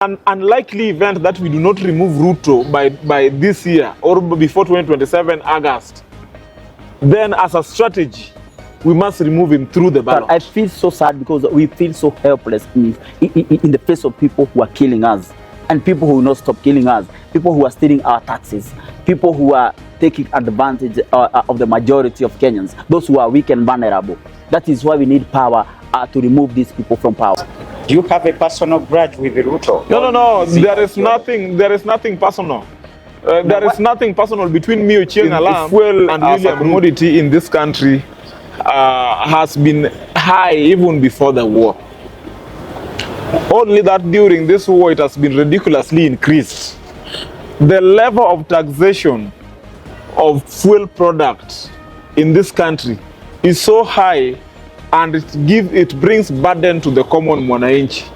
an unlikely event that we do not remove Ruto by this year or before 2027 August, then as a strategy, we must remove him through the ballot. But I feel so sad because we feel so helpless in the face of people who are killing us, and people who will not stop killing us, people who are stealing our taxes, people who are taking advantage of the majority of Kenyans, those who are weak and vulnerable. That is why we need power to remove these people from power. Do you have a personal grudge with Ruto? No. There is nothing personal. There is nothing personal between me, Ochieng Alam, fuel and William commodity in this country has been high even before the war. Only that during this war it has been ridiculously increased. The level of taxation of fuel products in this country is so high, and it brings burden to the common mwananchi.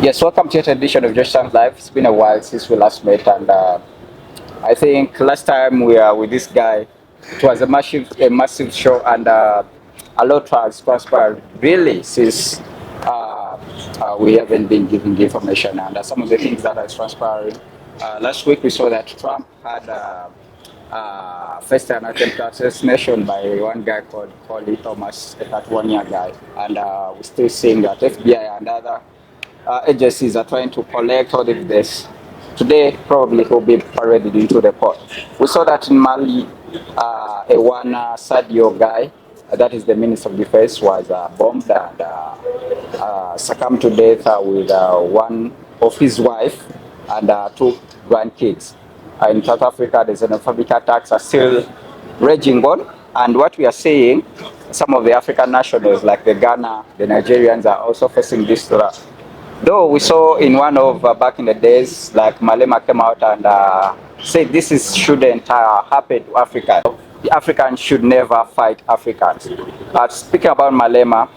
Yes, welcome to yet edition of GenZ Live. It's been a while since we last met, and I think last time we were with this guy, it was a massive show, and a lot has transpired really since we haven't been giving the information. And some of the things that are transpiring. Last week we saw that Trump had faced an attempt at assassination by one guy called Thomas, a 31-year guy, and we're still seeing that FBI and other agencies are trying to collect all of this. Today, probably he'll be paraded into the court. We saw that in Mali, one Sadio guy, that is the Minister of Defense, was bombed and succumbed to death with one of his wife and two grandkids. In South Africa, the xenophobic attacks are still raging on, and what we are seeing, some of the African nationals like the Ghana, the Nigerians are also facing this threat. Though we saw in one of back in the days, like Malema came out and said this shouldn't happen to Africa. The Africans should never fight Africans. Speaking about Malema,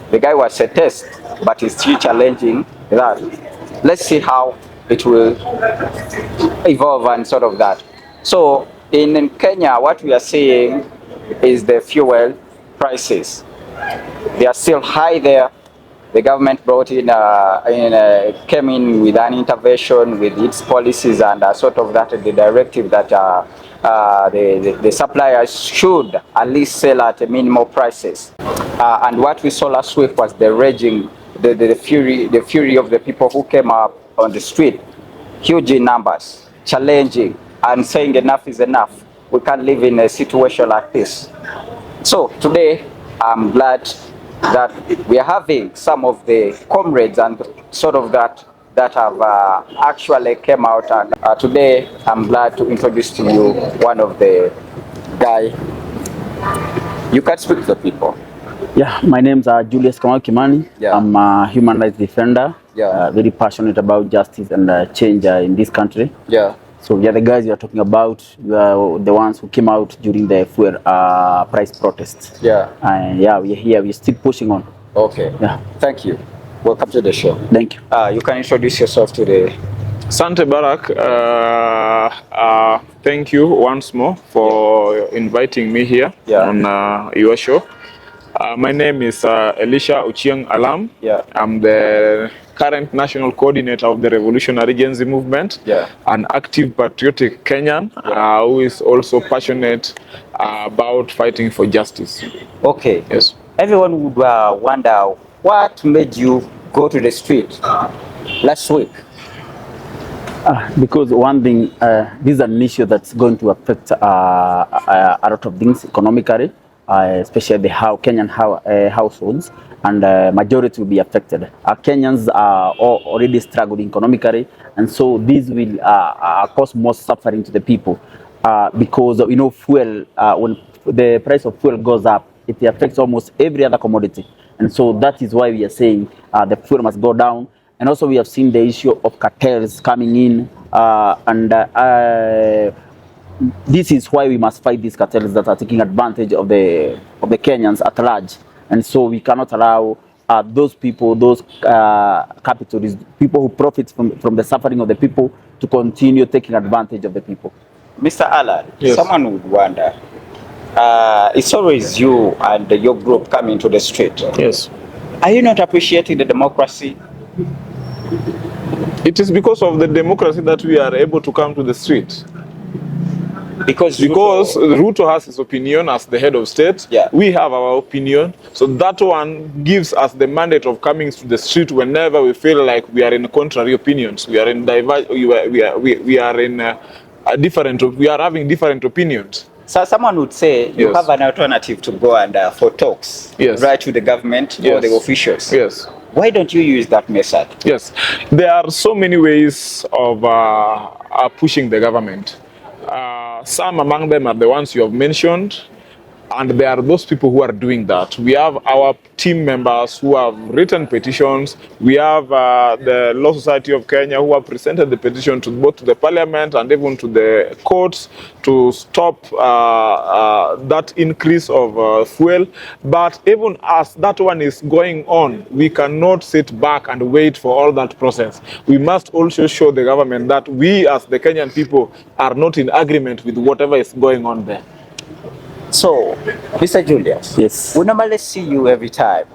the guy was a test, but he's still challenging that. Let's see how it will evolve and sort of that. So in Kenya, what we are seeing is the fuel prices. They are still high there. The government brought in, came in with an intervention with its policies and sort of that the directive that the suppliers should at least sell at minimal prices. And what we saw last week was the raging, the fury of the people who came up on the street, huge in numbers, challenging and saying enough is enough. We can't live in a situation like this. So today, I'm glad that we are having some of the comrades and sort of that have actually came out, and today I'm glad to introduce to you one of the guy. You can speak to the people. Yeah, my name's Julius Kimani. Yeah. I'm a human rights defender. Yeah. Very passionate about justice and change in this country. Yeah. So we are the guys you are talking about. We are the ones who came out during the fuel price protests. Yeah. And yeah, we are here. We're still pushing on. Okay. Yeah. Thank you. Welcome to the show. Thank you. You can introduce yourself to the... Sante Barak. Thank you once more for inviting me here on your show. My name is Elisha Ochieng Alam. Yeah. I'm the current national coordinator of the revolutionary GenZ movement, an active patriotic Kenyan who is also passionate about fighting for justice. Okay. Yes. Everyone would wonder what made you go to the street last week. Because one thing, this is an issue that's going to affect a lot of things economically, especially the Kenyan households. and majority will be affected. Kenyans are already struggling economically, and so this will cause more suffering to the people because fuel, when the price of fuel goes up, it affects almost every other commodity, and so that is why we are saying the fuel must go down. And also we have seen the issue of cartels coming in, this is why we must fight these cartels that are taking advantage of the Kenyans at large. And so we cannot allow those people, those capitalists, people who profit from the suffering of the people, to continue taking advantage of the people. Mr. Alan, yes. Someone would wonder, it's always you and your group coming to the street. Yes. Are you not appreciating the democracy? It is because of the democracy that we are able to come to the street. Because Ruto has his opinion as the head of state. Yeah. We have our opinion. So that one gives us the mandate of coming to the street whenever we feel like we are in contrary opinions. We are in we are having different opinions. So someone would say you have an alternative to go and for talks, right, to the government or the officials. Yes. Why don't you use that method? Yes, there are so many ways of pushing the government. Some among them are the ones you have mentioned, and there are those people who are doing that. We have our team members who have written petitions. We have the Law Society of Kenya who have presented the petition to both to the parliament and even to the courts to stop that increase of fuel. But even as that one is going on, we cannot sit back and wait for all that process. We must also show the government that we as the Kenyan people are not in agreement with whatever is going on there. So, Mr. Julius, yes, we normally see you every time.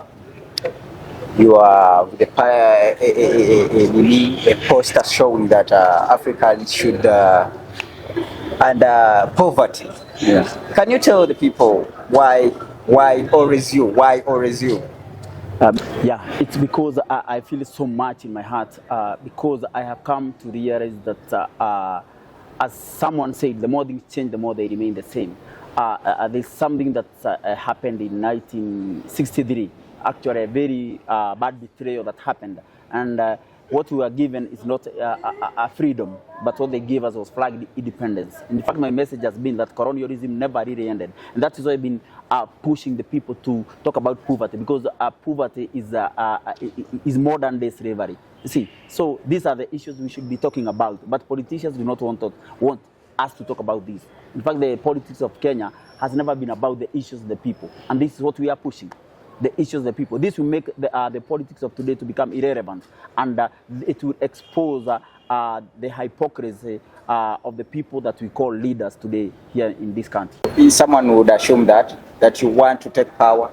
You are with a poster showing that Africans should and poverty. Yes. Can you tell the people why always you? Why always you? Yeah, it's because I feel so much in my heart because I have come to realize that as someone said, the more things change, the more they remain the same. There's something that happened in 1963, actually a very bad betrayal that happened. And what we were given is not a freedom, but what they gave us was flag independence. In fact, my message has been that colonialism never really ended. And that is why I've been pushing the people to talk about poverty, because poverty is modern day slavery. You see, so these are the issues we should be talking about, but politicians do not want us to talk about this. In fact, the politics of Kenya has never been about the issues of the people, and this is what we are pushing, the issues of the people. This will make the politics of today to become irrelevant, and it will expose the hypocrisy of the people that we call leaders today here in this country. Someone would assume that you want to take power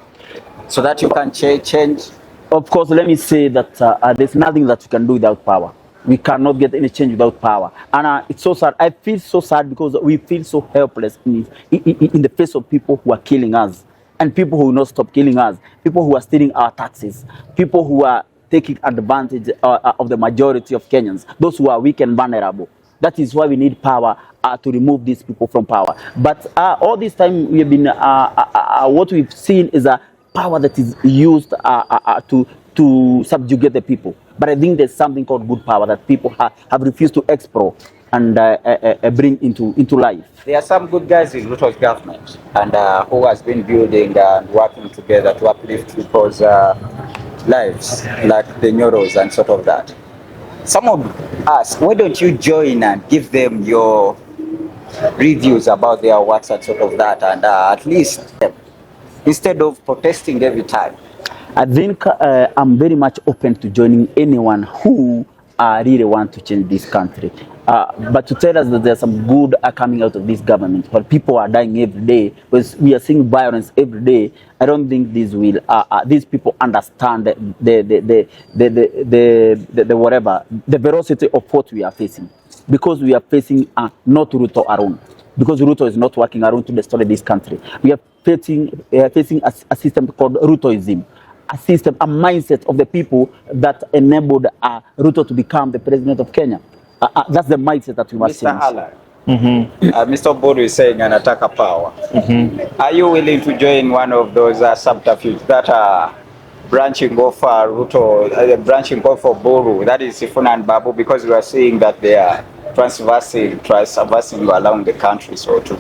so that you can change. Of course, let me say that there's nothing that you can do without power. We cannot get any change without power. And it's so sad. I feel so sad because we feel so helpless in the face of people who are killing us, and people who will not stop killing us, people who are stealing our taxes, people who are taking advantage of the majority of Kenyans, those who are weak and vulnerable. That is why we need power to remove these people from power. But all this time we have been, what we've seen is a power that is used to subjugate the people. But I think there's something called good power that people have refused to explore and bring into life. There are some good guys in Ruto's government and who has been building and working together to uplift people's lives, like the Nyoros and sort of that. Someone asked, why don't you join and give them your reviews about their works and sort of that, and at least instead of protesting every time? I think I'm very much open to joining anyone who really want to change this country. But to tell us that there's some good coming out of this government, but people are dying every day, because we are seeing violence every day, I don't think this will. These people understand the velocity of what we are facing, because we are facing not Ruto alone, because Ruto is not working around to destroy this country. We are facing a system called Rutoism. A system, a mindset of the people that enabled Ruto to become the president of Kenya. That's the mindset that we must change. Mr. Alan, Mr. Bodo is saying anataka power. Are you willing to join one of those subterfuges that branching off Ruto, branching off for Boru, that is Sifuna and Babu, because we are seeing that they are transversing around the country, so to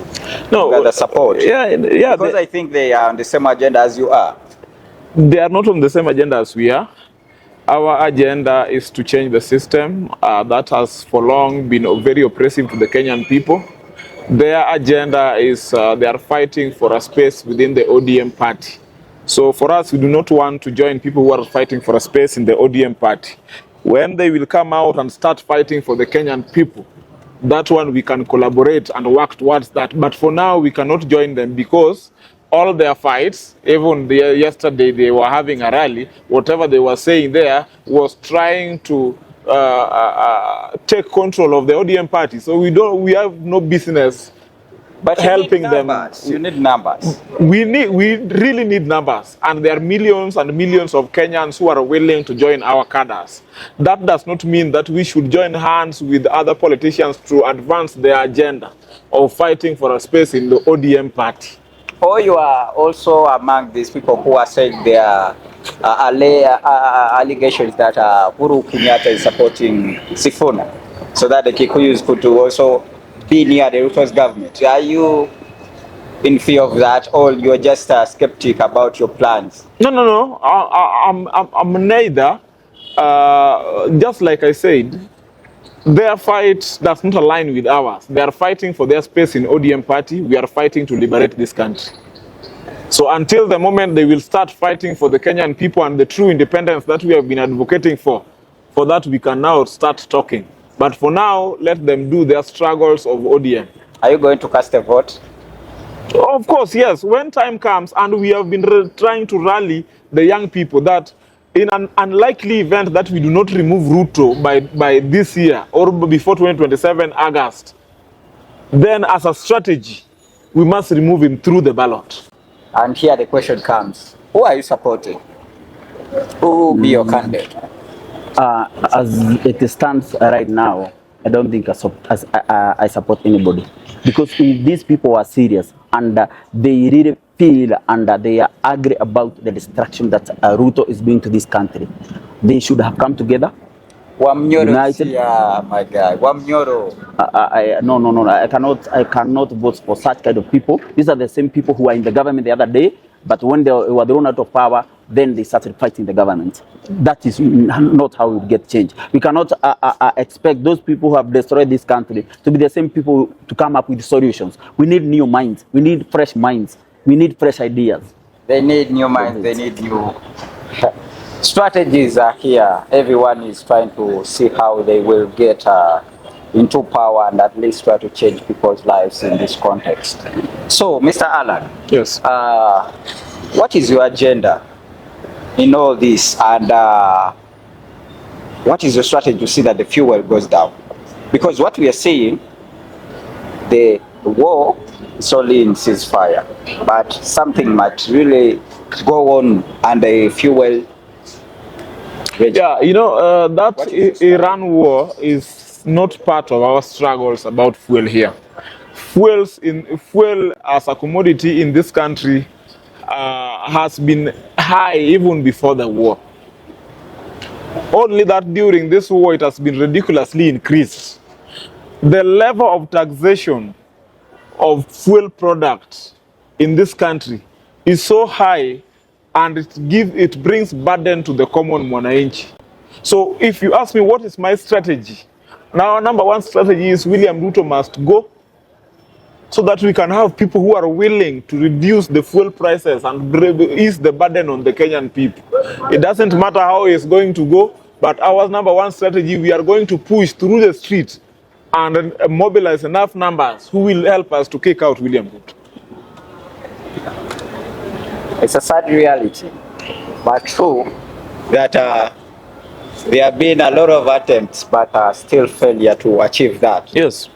gather support. Yeah, because I think they are on the same agenda as you are. They are not on the same agenda as we are. Our agenda is to change the system that has for long been very oppressive to the Kenyan people. Their agenda is they are fighting for a space within the ODM party. So for us, we do not want to join people who are fighting for a space in the ODM party. When they will come out and start fighting for the Kenyan people, that one we can collaborate and work towards that. But for now, we cannot join them because all their fights, even yesterday they were having a rally, whatever they were saying there was trying to take control of the ODM party. So we have no business but helping them. You need numbers. We really need numbers, and there are millions and millions of Kenyans who are willing to join our cadres. That does not mean that we should join hands with other politicians to advance their agenda of fighting for a space in the ODM party. Or you are also among these people who are saying there are allegations that Uhuru Kenyatta is supporting Sifuna, so that the Kikuyus could also be near the Ruto's government. Are you in fear of that, or you're just skeptic about your plans? No. I'm neither. Just like I said, their fight does not align with ours. They are fighting for their space in ODM party. We are fighting to liberate this country. So until the moment they will start fighting for the Kenyan people and the true independence that we have been advocating for that we can now start talking. But for now, let them do their struggles of ODM. Are you going to cast a vote? Of course, yes. When time comes, and we have been trying to rally the young people that in an unlikely event that we do not remove Ruto by this year or before 2027 August, then as a strategy, we must remove him through the ballot. And here the question comes, who are you supporting? Who will be your candidate? As it stands right now, I don't think I support anybody. Because if these people are serious and they really feel and they are angry about the destruction that Ruto is doing to this country, they should have come together. United. Yeah, my guy. No. I cannot vote for such kind of people. These are the same people who were in the government the other day, but when they were thrown out of power, then they started fighting the government. That is not how we get change. We cannot expect those people who have destroyed this country to be the same people to come up with solutions. We need new minds. We need fresh minds. We need fresh ideas. They need new minds. They need new strategies are here. Everyone is trying to see how they will get into power and at least try to change people's lives in this context. So, Mr. Alan. Yes. What is your agenda in all this, and what is your strategy to see that the fuel goes down? Because what we are seeing, the war is only in ceasefire, but something might really go on and the fuel. Yeah, that Iran war is not part of our struggles about fuel here. Fuel as a commodity in this country has been high even before the war. Only that during this war it has been ridiculously increased. The level of taxation of fuel products in this country is so high, and it brings burden to the common mwananchi. So if you ask me what is my strategy, now number one strategy is William Ruto must go, so that we can have people who are willing to reduce the fuel prices and ease the burden on the Kenyan people. It doesn't matter how it's going to go, but our number one strategy, we are going to push through the streets and mobilize enough numbers who will help us to kick out William Ruto. It's a sad reality, but true that there have been a lot of attempts, but still failure to achieve that. Yes.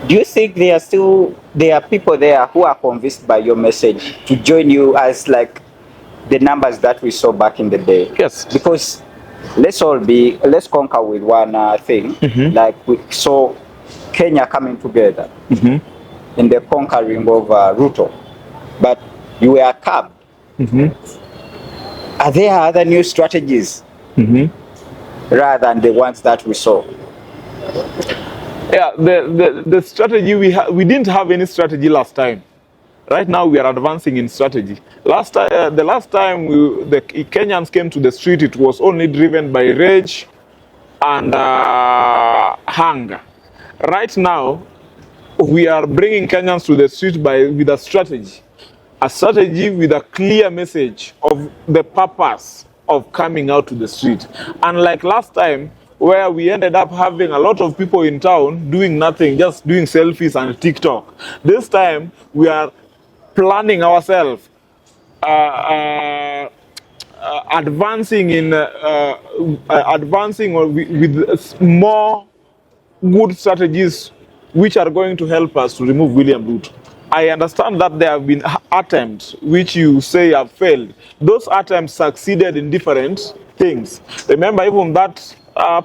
Do you think there are people there who are convinced by your message to join you as like the numbers that we saw back in the day? Yes. Because let's conquer with one thing. Mm-hmm. Like we saw Kenya coming together in the conquering of Ruto, but you were capped. Mm-hmm. Are there other new strategies rather than the ones that we saw? Yeah, the strategy we didn't have any strategy last time. Right now we are advancing in strategy. The last time the Kenyans came to the street, it was only driven by rage and hunger. Right now, we are bringing Kenyans to the street with a strategy with a clear message of the purpose of coming out to the street. Unlike last time, where we ended up having a lot of people in town doing nothing, just doing selfies and TikTok. This time, we are planning ourselves, advancing with more good strategies which are going to help us to remove William Ruto. I understand that there have been attempts which you say have failed. Those attempts succeeded in different things. Remember, even that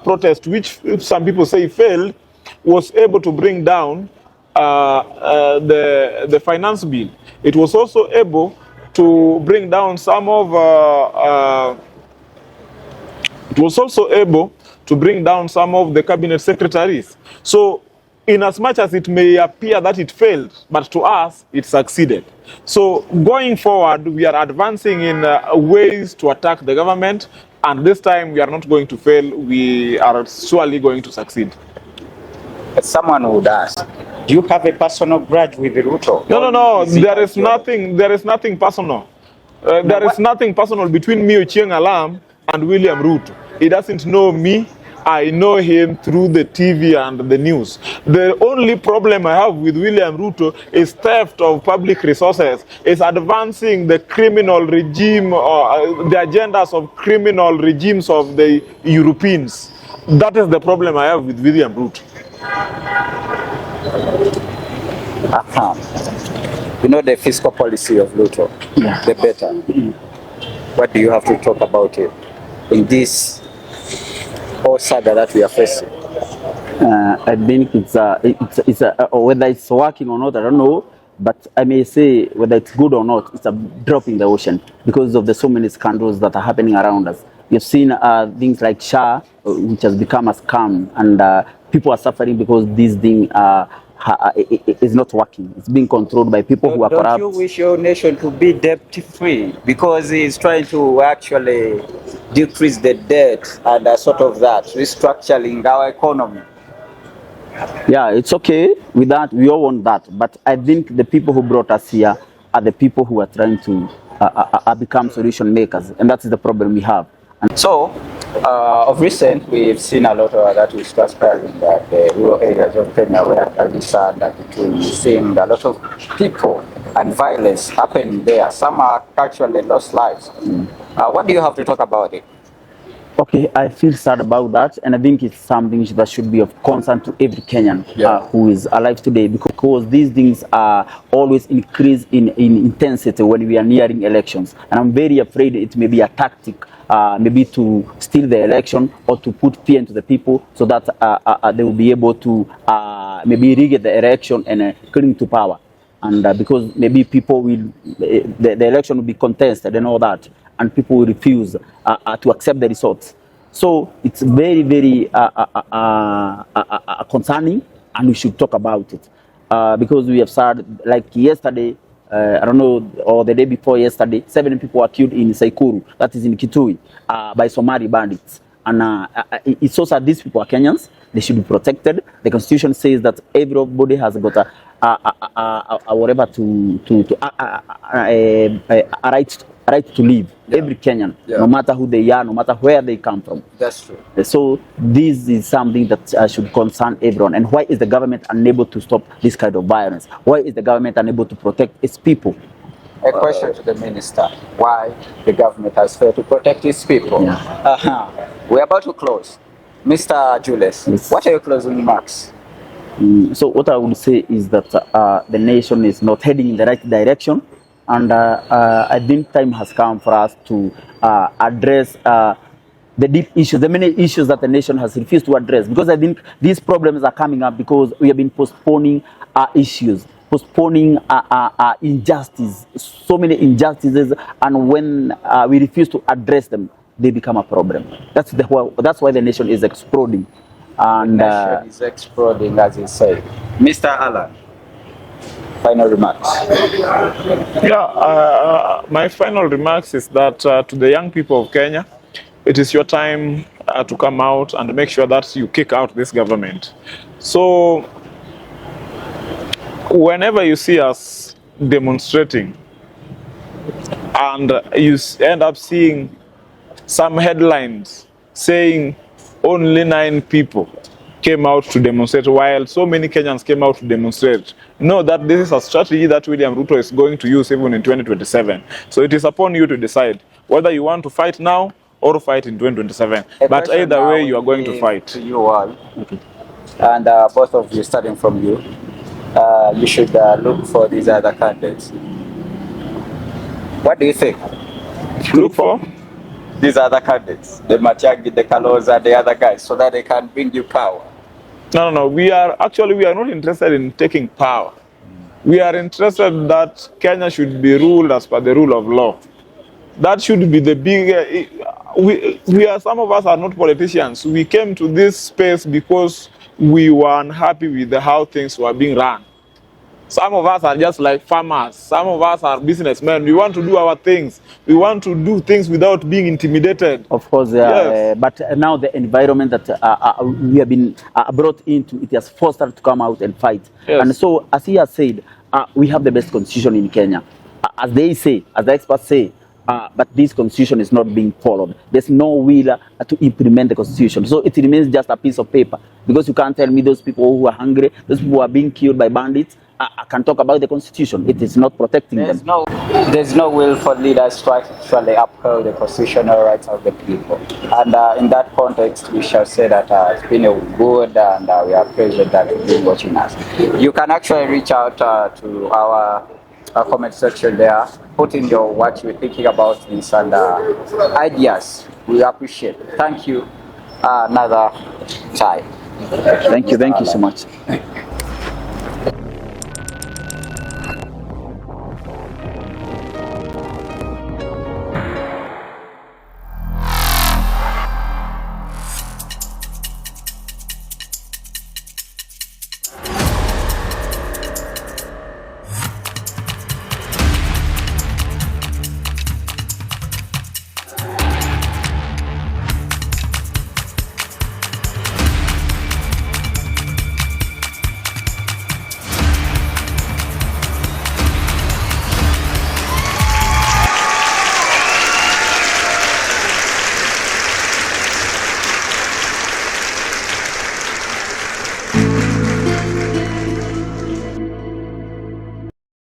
protest, which some people say failed, was able to bring down the finance bill. It was also able to bring down some of the cabinet secretaries. So, in as much as it may appear that it failed, but to us, it succeeded. So, going forward, we are advancing in ways to attack the government, and this time we are not going to fail. We are surely going to succeed. Someone would ask, do you have a personal grudge with Ruto? No. There is nothing personal. There is nothing personal between me, Ochieng Alam, and William Ruto. He doesn't know me. I know him through the TV and the news. The only problem I have with William Ruto is theft of public resources. It's advancing the criminal regime, the agendas of criminal regimes of the Europeans. That is the problem I have with William Ruto. You know the fiscal policy of Ruto, the better. What do you have to talk about it in this whole saga that we are facing? I think it's whether it's working or not, I don't know. But I may say whether it's good or not, it's a drop in the ocean because of the so many scandals that are happening around us. You've seen things like SHA, which has become a scam, and people are suffering because this thing is not working. It's being controlled by people who are corrupt. Don't you wish your nation to be debt-free? Because it's trying to actually decrease the debt and sort of that, restructuring our economy. Yeah, it's okay with that. We all want that. But I think the people who brought us here are the people who are trying to become solution makers. And that's the problem we have. And so, of recent, we've seen a lot of that is transpiring that the rural areas of Kenya where Garissa and we've seen a lot of people and violence happening there. Some are actually lost lives. What do you have to talk about it? Okay, I feel sad about that, and I think it's something that should be of concern to every Kenyan who is alive today, because these things are always increase in intensity when we are nearing elections, and I'm very afraid it may be a tactic, maybe to steal the election or to put fear into the people so that they will be able to maybe rig the election and cling to power, and because maybe people will, the election will be contested and all that, and people will refuse to accept the results. So it's very, very concerning, and we should talk about it. Because we have started, like yesterday, I don't know, or the day before yesterday, 7 people were killed in Saikuru, that is in Kitui, by Somali bandits. And it's also these people are Kenyans, they should be protected. The constitution says that everybody has got a whatever a right to live. Every Kenyan, no matter who they are, no matter where they come from. That's true. So this is something that should concern everyone. And why is the government unable to stop this kind of violence? Why is the government unable to protect its people? A question to the minister: why the government has failed to protect its people? We're about to close. Mr. Julius, what are your closing remarks? So what I would say is that the nation is not heading in the right direction, and I think time has come for us to address the deep issues, the many issues that the nation has refused to address, because I think these problems are coming up because we have been postponing issues, postponing injustice, so many injustices, and when we refuse to address them, they become a problem. That's why the nation is exploding. And the nation is exploding, as you say. Mr. Alan, final remarks. Yeah, my final remarks is that to the young people of Kenya, it is your time to come out and make sure that you kick out this government. So, whenever you see us demonstrating and you end up seeing some headlines saying only 9 people came out to demonstrate while so many Kenyans came out to demonstrate, know that this is a strategy that William Ruto is going to use even in 2027. So it is upon you to decide whether you want to fight now or fight in 2027. But either way, you are going to fight. To you all, and both of you, starting from you, you should look for these other candidates. What do you think? Look for these other candidates, the Matiang'i, the Kaloza, the other guys, so that they can bring you power. No. We are not interested in taking power. We are interested that Kenya should be ruled as per the rule of law. That should be the big. Some of us are not politicians. We came to this space because we were unhappy with how things were being run. Some of us are just like farmers. Some of us are businessmen. We want to do our things. We want to do things without being intimidated. Of course, yes. But now the environment that we have been brought into, it has forced us to come out and fight. Yes. And so, as he has said, we have the best constitution in Kenya. As they say, as the experts say, but this constitution is not being followed. There's no will to implement the constitution. So it remains just a piece of paper. Because you can't tell me those people who are hungry, those people who are being killed by bandits, I can talk about the constitution. It is not protecting them. There's no will for leaders to actually uphold the constitutional rights of the people. And in that context, we shall say that it's been a good and we are pleased that you've been watching us. You can actually reach out to our comment section there, put in what you're thinking about this and ideas. We appreciate it. Thank you another time. Thank you so much.